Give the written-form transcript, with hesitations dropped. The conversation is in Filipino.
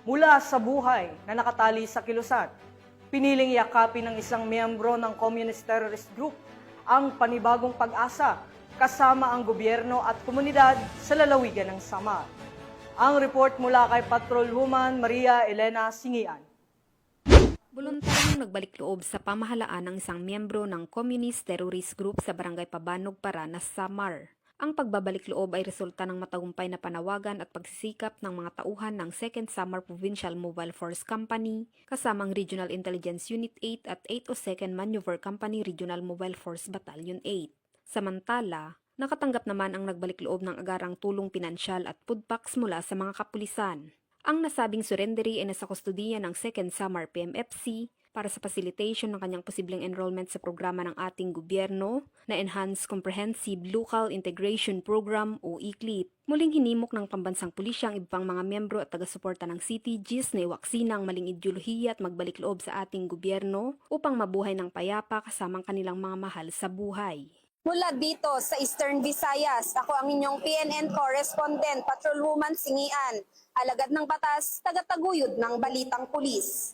mula sa buhay na nakatali sa kilusan. Piniling yakapin ng isang miyembro ng Communist Terrorist Group ang panibagong pag-asa kasama ang gobyerno at komunidad sa lalawigan ng Samar. Ang report mula kay Patrolwoman Maria Elena Singian. Voluntaryong nagbalik loob sa pamahalaan ng isang miyembro ng Communist Terrorist Group sa Barangay Pabanog, Paranas, Samar. Ang pagbabalik loob ay resulta ng matagumpay na panawagan at pagsisikap ng mga tauhan ng 2nd Samar Provincial Mobile Force Company kasamang Regional Intelligence Unit 8 at 802nd Maneuver Company Regional Mobile Force Battalion 8. Samantala, nakatanggap naman ang nagbalik loob ng agarang tulong pinansyal at food packs mula sa mga kapulisan. Ang nasabing surrendery ay nasa kustudiya ng 2nd Samar PMFC para sa facilitation ng kanyang posibleng enrollment sa programa ng ating gobyerno na Enhanced Comprehensive Local Integration Program o ECLIP. Muling hinimok ng pambansang pulisya ang ibang mga miyembro at taga-suporta ng CTGs na iwaksina ang maling ideolohiya at magbalik loob sa ating gobyerno upang mabuhay ng payapa kasamang kanilang mga mahal sa buhay. Mula dito sa Eastern Visayas, ako ang inyong PNN correspondent, Patrolwoman Singian, alagad ng batas, tagataguyod ng balitang pulis.